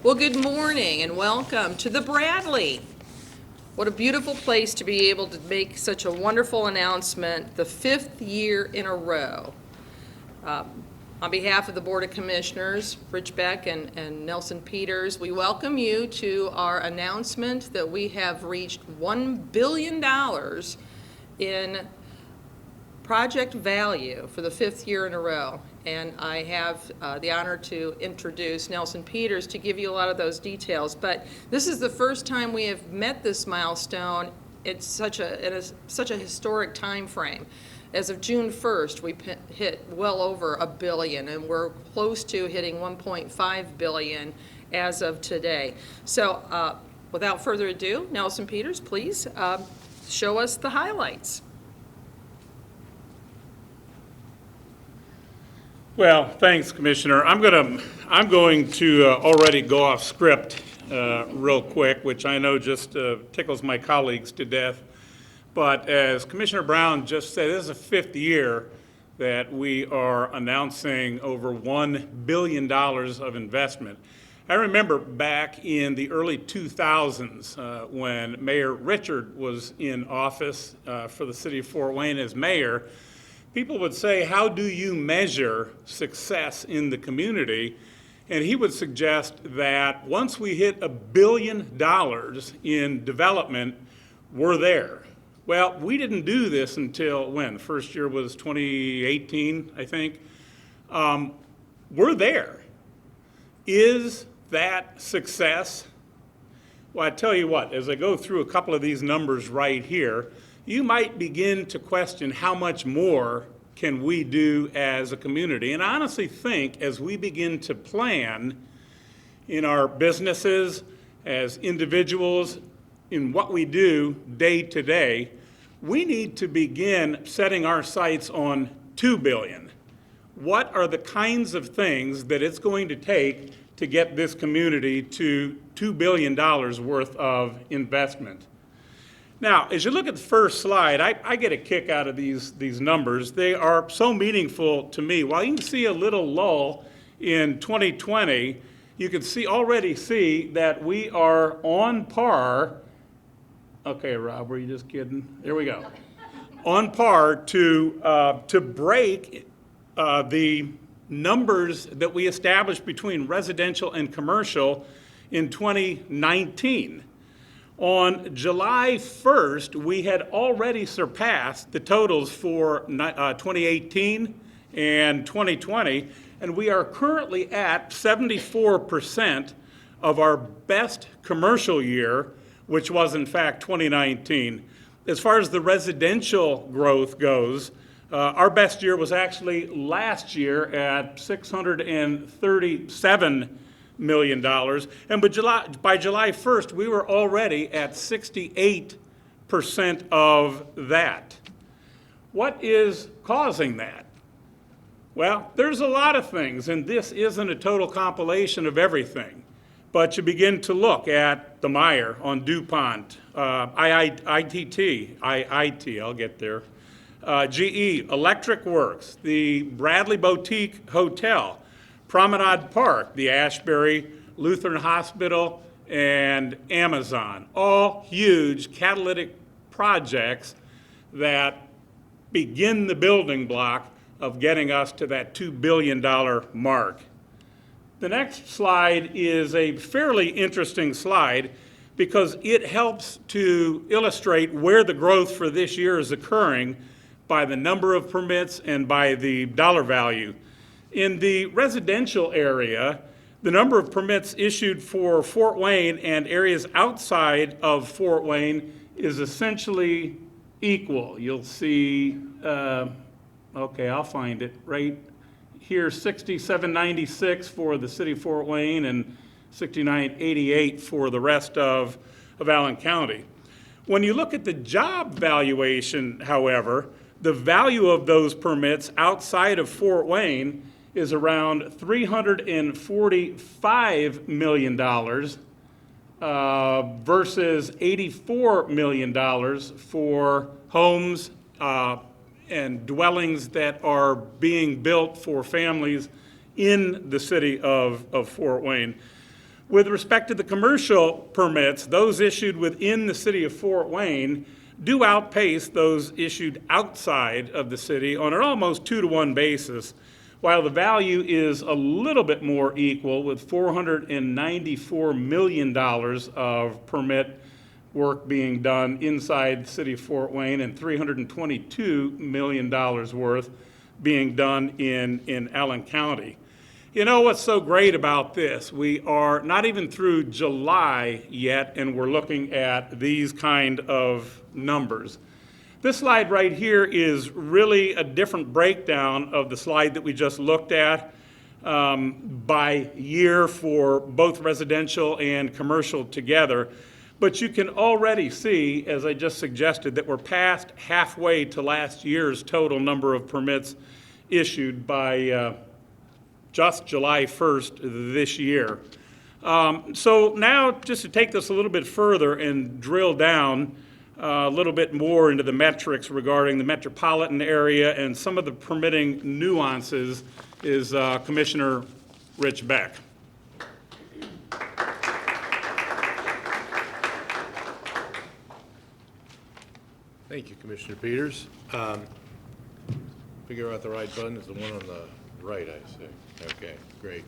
Well, good morning and welcome to the Bradley. What a beautiful place to be able to make such a wonderful announcement, the 5th year in a row. On behalf of the Board of Commissioners, Rich Beck and Nelson Peters, we welcome you to our announcement that we have reached $1 billion in project value for the 5th year in a row. And I have the honor to introduce Nelson Peters to give you a lot of those details. But this is the first time we have met this milestone. It's such a historic time frame. As of June 1st, we hit well over $1 billion, and we're close to hitting $1.5 billion as of today. So without further ado, Nelson Peters, please show us the highlights. Well, thanks, Commissioner. I'm going to already go off script real quick, which I know just tickles my colleagues to death. But as Commissioner Brown just said, this is the 5th year that we are announcing over $1 billion of investment. I remember back in the early 2000s when Mayor Richard was in office for the city of Fort Wayne as mayor, people would say, how do you measure success in the community? And he would suggest that once we hit $1 billion in development, we're there. Well, we didn't do this until when? The first year was 2018, I think. We're there. Is that success? Well, I tell you what, as I go through a couple of these numbers right here, you might begin to question how much more can we do as a community. And I honestly think as we begin to plan in our businesses, as individuals, in what we do day to day, we need to begin setting our sights on $2 billion. What are the kinds of things that it's going to take to get this community to $2 billion worth of investment? Now, as you look at the first slide, I get a kick out of these numbers. They are so meaningful to me. While you can see a little lull in 2020, you can already see that we are on par. Okay, Rob, were you just kidding? There we go. On par to break the numbers that we established between residential and commercial in 2019. On July 1st, we had already surpassed the totals for 2018 and 2020, and we are currently at 74% of our best commercial year, which was in fact 2019. As far as the residential growth goes, our best year was actually last year at $637 million. And by July 1st, we were already at 68% of that. What is causing that? Well, there's a lot of things, and this isn't a total compilation of everything. But you begin to look at the Meyer on DuPont, IIT, I'll get there, GE, Electric Works, the Bradley Boutique Hotel, Promenade Park, the Ashbury Lutheran Hospital, and Amazon. All huge catalytic projects that begin the building block of getting us to that $2 billion mark. The next slide is a fairly interesting slide because it helps to illustrate where the growth for this year is occurring by the number of permits and by the dollar value. In the residential area, the number of permits issued for Fort Wayne and areas outside of Fort Wayne is essentially equal. You'll see, okay, I'll find it right here, 6796 for the city of Fort Wayne and 6988 for the rest of Allen County. When you look at the job valuation, however, the value of those permits outside of Fort Wayne is around $345 million versus $84 million for homes and dwellings that are being built for families in the city of Fort Wayne. With respect to the commercial permits, those issued within the city of Fort Wayne do outpace those issued outside of the city on an almost 2-to-1 basis, while the value is a little bit more equal with $494 million of permit work being done inside the city of Fort Wayne and $322 million worth being done in Allen County. You know what's so great about this? We are not even through July yet, and we're looking at these kind of numbers. This slide right here is really a different breakdown of the slide that we just looked at by year for both residential and commercial together. But you can already see, as I just suggested, that we're past halfway to last year's total number of permits issued by just July 1st this year. So now, just to take this a little bit further and drill down a little bit more into the metrics regarding the metropolitan area and some of the permitting nuances is Commissioner Rich Beck. Thank you, Commissioner Peters. Figure out the right button is the one on the right, I see. Okay, great.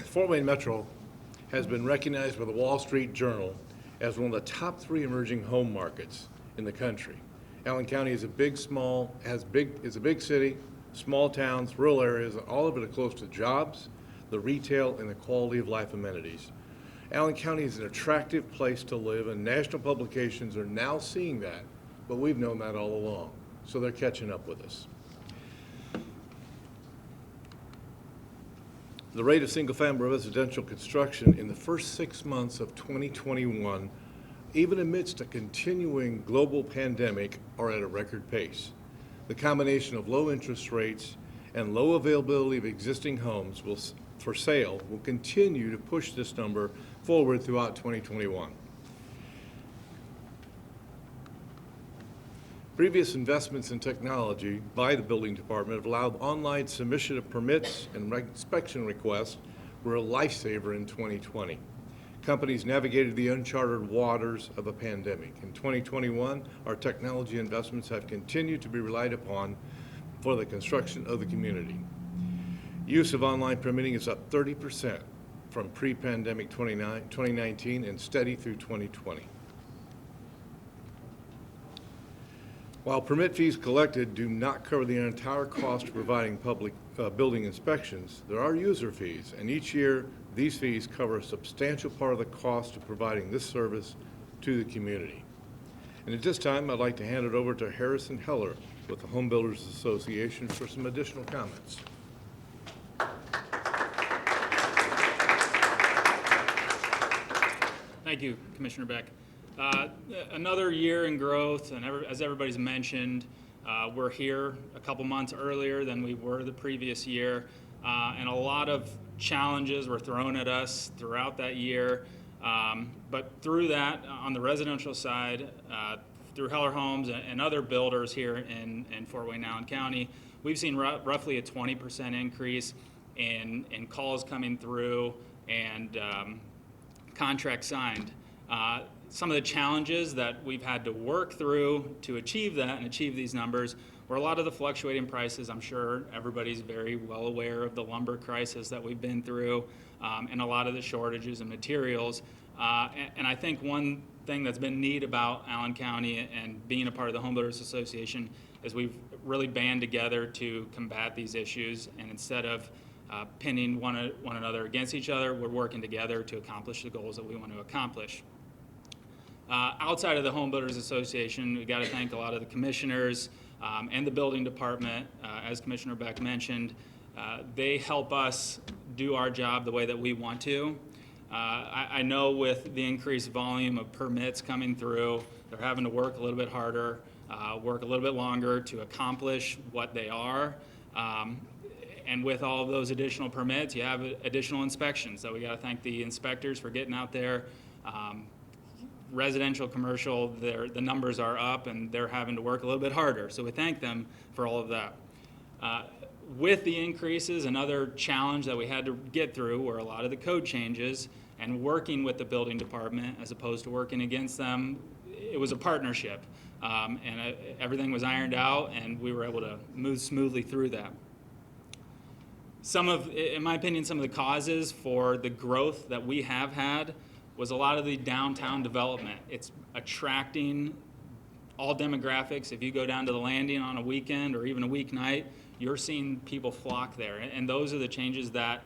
Fort Wayne Metro has been recognized by the Wall Street Journal as one of the top 3 emerging home markets in the country. Allen County is a big city, small towns, rural areas, all of it are close to jobs, the retail, and the quality of life amenities. Allen County is an attractive place to live, and national publications are now seeing that, but we've known that all along, so they're catching up with us. The rate of single-family residential construction in the first 6 months of 2021, even amidst a continuing global pandemic, are at a record pace. The combination of low interest rates and low availability of existing homes for sale will continue to push this number forward throughout 2021. Previous investments in technology by the building department have allowed online submission of permits and inspection requests were a lifesaver in 2020. Companies navigated the uncharted waters of a pandemic. In 2021, our technology investments have continued to be relied upon for the construction of the community. Use of online permitting is up 30% from pre-pandemic 2019 and steady through 2020. While permit fees collected do not cover the entire cost of providing public building inspections, there are user fees, and each year these fees cover a substantial part of the cost of providing this service to the community. And at this time, I'd like to hand it over to Harrison Heller with the Home Builders Association for some additional comments. Thank you, Commissioner Beck. Another year in growth, and as everybody's mentioned, we're here a couple months earlier than we were the previous year, and a lot of challenges were thrown at us throughout that year. But through that, on the residential side, through Heller Homes and other builders here in Fort Wayne, Allen County, we've seen roughly a 20% increase in calls coming through and contracts signed. Some of the challenges that we've had to work through to achieve that and achieve these numbers were a lot of the fluctuating prices. I'm sure everybody's very well aware of the lumber crisis that we've been through, and a lot of the shortages in materials. And I think one thing that's been neat about Allen County and being a part of the Home Builders Association is we've really band together to combat these issues, and instead of pinning one another against each other, we're working together to accomplish the goals that we want to accomplish. Outside of the Home Builders Association, we got to thank a lot of the commissioners and the building department. As Commissioner Beck mentioned, they help us do our job the way that we want to. I know with the increased volume of permits coming through, they're having to work a little bit harder, work a little bit longer to accomplish what they are. And with all of those additional permits, you have additional inspections. So we got to thank the inspectors for getting out there. Residential, commercial, the numbers are up and they're having to work a little bit harder. So we thank them for all of that. with the increases, another challenge that we had to get through were a lot of the code changes, and working with the building department as opposed to working against them. It was a partnership, and everything was ironed out, and we were able to move smoothly through that. In my opinion, some of the causes for the growth that we have had was a lot of the downtown development. It's attracting all demographics. If you go down to the Landing on a weekend or even a weeknight, you're seeing people flock there. And those are the changes that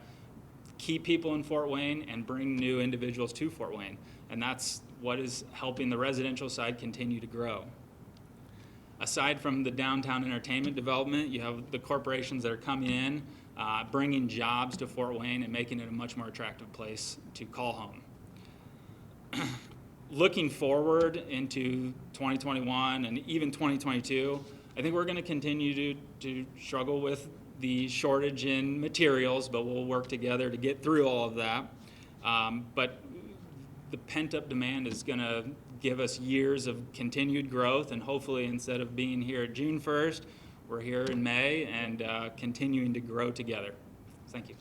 keep people in Fort Wayne and bring new individuals to Fort Wayne. And that's what is helping the residential side continue to grow. Aside from the downtown entertainment development, you have the corporations that are coming in, bringing jobs to Fort Wayne and making it a much more attractive place to call home. Looking forward into 2021 and even 2022, I think we're going to continue to struggle with the shortage in materials, but we'll work together to get through all of that. But the pent-up demand is going to give us years of continued growth, and hopefully instead of being here June 1st, we're here in May and continuing to grow together. Thank you.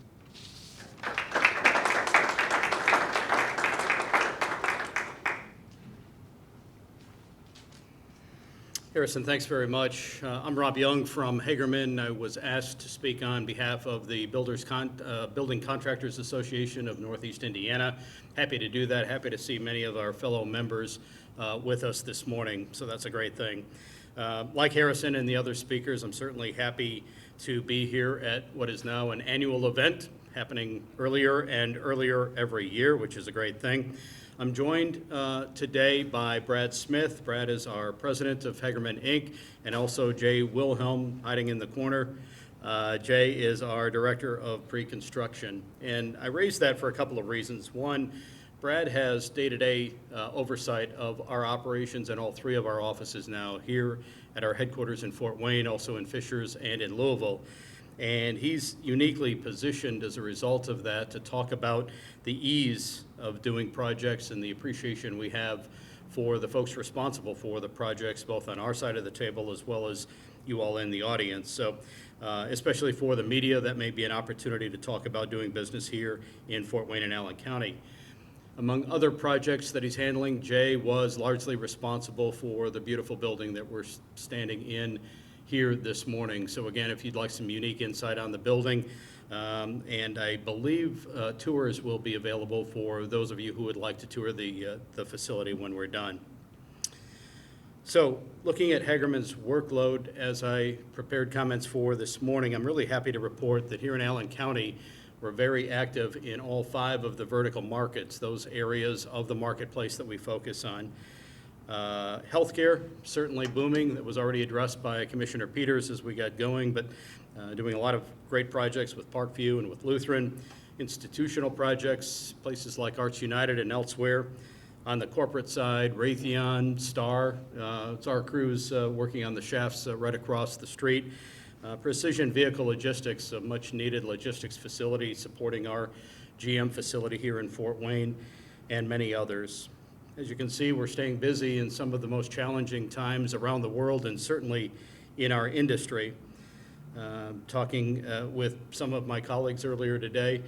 Harrison, thanks very much. I'm Rob Young from Hagerman. I was asked to speak on behalf of the Building Contractors Association of Northeast Indiana. Happy to do that. Happy to see many of our fellow members with us this morning, so that's a great thing. Like Harrison and the other speakers, I'm certainly happy to be here at what is now an annual event happening earlier and earlier every year, which is a great thing. I'm joined today by Brad Smith. Brad is our president of Hagerman, Inc., and also Jay Wilhelm hiding in the corner. Jay is our director of pre-construction. And I raise that for a couple of reasons. One, Brad has day-to-day oversight of our operations in all three of our offices now, here at our headquarters in Fort Wayne, also in Fishers and in Louisville. And he's uniquely positioned as a result of that to talk about the ease of doing projects and the appreciation we have for the folks responsible for the projects, both on our side of the table as well as you all in the audience. So especially for the media, that may be an opportunity to talk about doing business here in Fort Wayne and Allen County. Among other projects that he's handling, Jay was largely responsible for the beautiful building that we're standing in here this morning. So again, if you'd like some unique insight on the building, and I believe tours will be available for those of you who would like to tour the facility when we're done. So looking at Hagerman's workload, as I prepared comments for this morning, I'm really happy to report that here in Allen County, we're very active in all 5 of the vertical markets, those areas of the marketplace that we focus on. Healthcare, certainly booming. That was already addressed by Commissioner Peters as we got going, but doing a lot of great projects with Parkview and with Lutheran. Institutional projects, places like Arts United and elsewhere. On the corporate side, Raytheon, Star, it's our crews working on the shafts right across the street. Precision Vehicle Logistics, a much needed logistics facility supporting our GM facility here in Fort Wayne, and many others. As you can see, we're staying busy in some of the most challenging times around the world and certainly in our industry. Talking with some of my colleagues earlier today,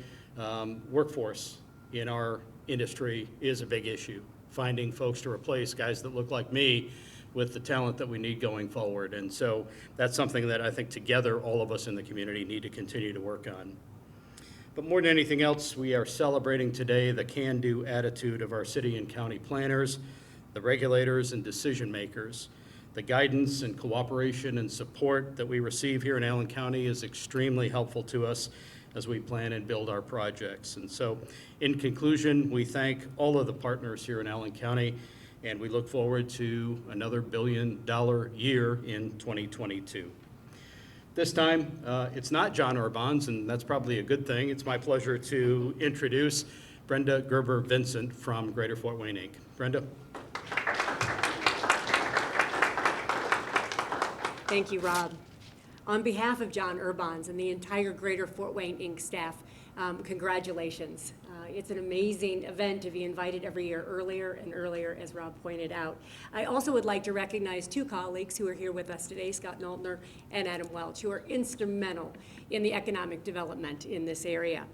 workforce in our industry is a big issue. Finding folks to replace guys that look like me with the talent that we need going forward. And so that's something that I think together all of us in the community need to continue to work on. But more than anything else, we are celebrating today the can-do attitude of our city and county planners, the regulators and decision makers. The guidance and cooperation and support that we receive here in Allen County is extremely helpful to us as we plan and build our projects. And so in conclusion, we thank all of the partners here in Allen County, and we look forward to another $1 billion year in 2022. This time, it's not John Urbans, and that's probably a good thing. It's my pleasure to introduce Brenda Gerber-Vincent from Greater Fort Wayne, Inc. Brenda. Thank you, Rob. On behalf of John Urbans and the entire Greater Fort Wayne, Inc. staff, Congratulations. It's an amazing event to be invited every year earlier and earlier, as Rob pointed out. I also would like to recognize two colleagues who are here with us today, Scott Noltner and Adam Welch, who are instrumental in the economic development in this area.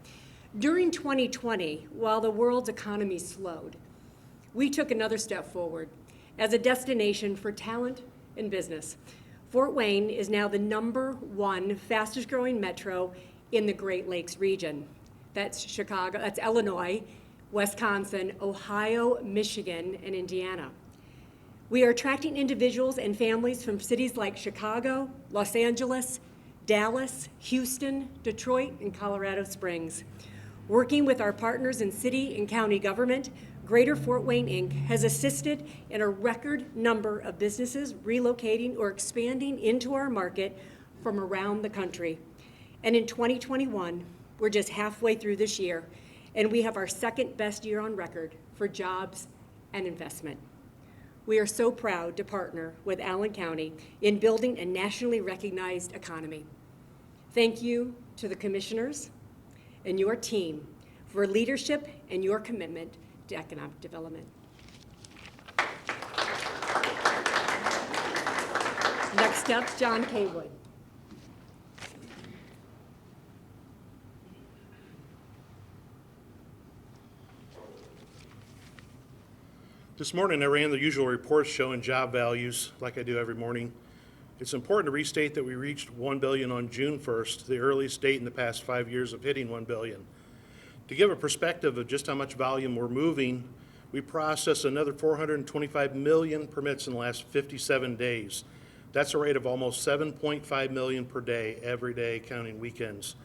During 2020, while the world's economy slowed, we took another step forward as a destination for talent and business. Fort Wayne is now the #1 fastest growing metro in the Great Lakes region. That's Chicago, that's Illinois, Wisconsin, Ohio, Michigan, and Indiana. We are attracting individuals and families from cities like Chicago, Los Angeles, Dallas, Houston, Detroit, and Colorado Springs. Working with our partners in city and county government, Greater Fort Wayne, Inc. has assisted in a record number of businesses relocating or expanding into our market from around the country. And in 2021, we're just halfway through this year, and we have our second best year on record for jobs and investment. We are so proud to partner with Allen County in building a nationally recognized economy. Thank you to the commissioners and your team for leadership and your commitment to economic development. Next up, John Kaywood. This morning, I ran the usual reports showing job values like I do every morning. It's important to restate that we reached $1 billion on June 1st, the earliest date in the past 5 years of hitting $1 billion. To give a perspective of just how much volume we're moving, we processed another 425 million permits in the last 57 days. That's a rate of almost 7.5 million per day, every day, counting weekends.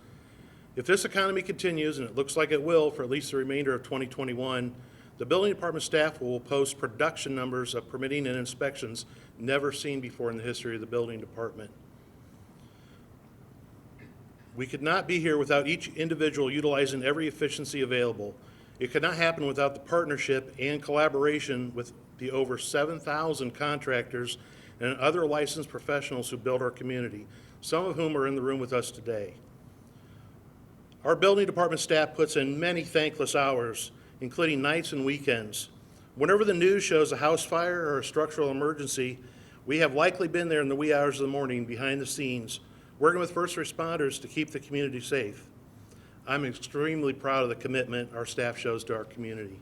If this economy continues, and it looks like it will for at least the remainder of 2021, the building department staff will post production numbers of permitting and inspections never seen before in the history of the building department. We could not be here without each individual utilizing every efficiency available. It could not happen without the partnership and collaboration with the over 7,000 contractors and other licensed professionals who build our community, some of whom are in the room with us today. Our building department staff puts in many thankless hours, including nights and weekends. Whenever the news shows a house fire or a structural emergency, we have likely been there in the wee hours of the morning behind the scenes, working with first responders to keep the community safe. I'm extremely proud of the commitment our staff shows to our community.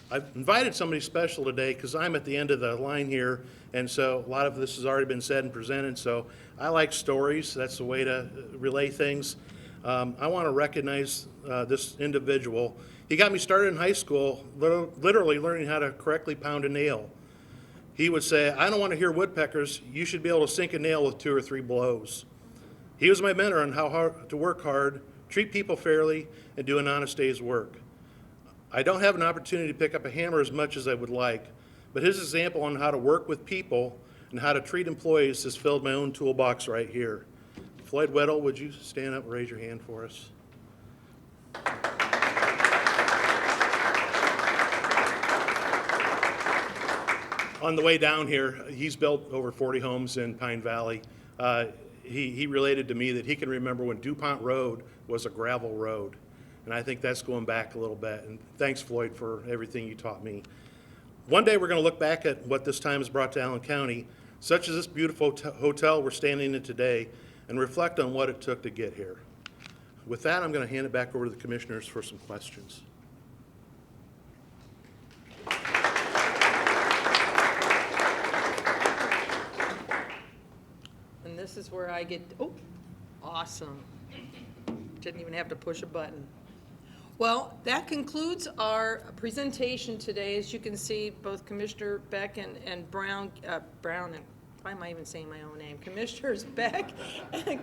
I've invited somebody special today because I'm at the end of the line here, and so a lot of this has already been said and presented, so I like stories. That's the way to relay things. I want to recognize this individual. He got me started in high school, literally learning how to correctly pound a nail. He would say, "I don't want to hear woodpeckers. You should be able to sink a nail with 2 or 3 blows." He was my mentor on how hard to work hard, treat people fairly, and do an honest day's work. I don't have an opportunity to pick up a hammer as much as I would like, but his example on how to work with people and how to treat employees has filled my own toolbox right here. Floyd Weddle, would you stand up and raise your hand for us? On the way down here, he's built over 40 homes in Pine Valley. He related to me that he can remember when DuPont Road was a gravel road. And I think that's going back a little bit. And thanks, Floyd, for everything you taught me. One day we're going to look back at what this time has brought to Allen County, such as this beautiful hotel we're standing in today, and reflect on what it took to get here. With that, I'm going to hand it back over to the commissioners for some questions. And this is where I get, oh, awesome. Didn't even have to push a button. Well, that concludes our presentation today. As you can see, both Commissioner Beck and Brown, and why am I even saying my own name? Commissioners Beck and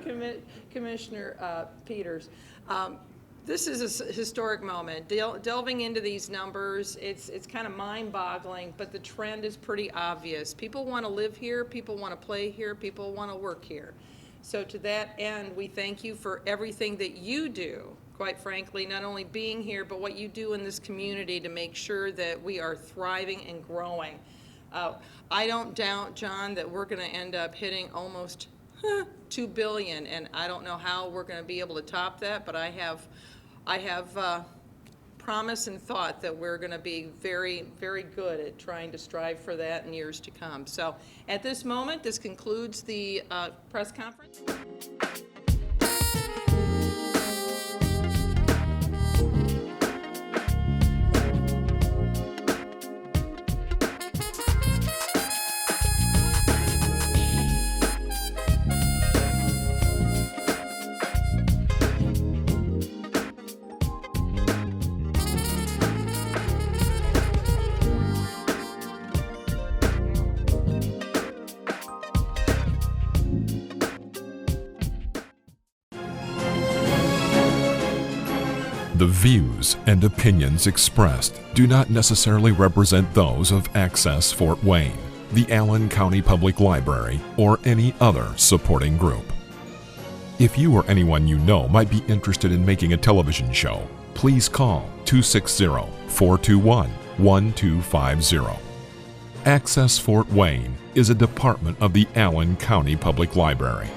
Commissioner Peters. This is a historic moment. Delving into these numbers, it's kind of mind-boggling, but the trend is pretty obvious. People want to live here, people want to play here, people want to work here. So to that end, we thank you for everything that you do, quite frankly, not only being here, but what you do in this community to make sure that we are thriving and growing. I don't doubt, John, that we're going to end up hitting almost 2 billion, and I don't know how we're gonna be able to top that, but I have promise and thought that we're gonna be very, very good at trying to strive for that in years to come. So at this moment, this concludes the press conference. The views and opinions expressed do not necessarily represent those of Access Fort Wayne, the Allen County Public Library, or any other supporting group. If you or anyone you know might be interested in making a television show, please call 260-421-1250. Access Fort Wayne is a department of the Allen County Public Library.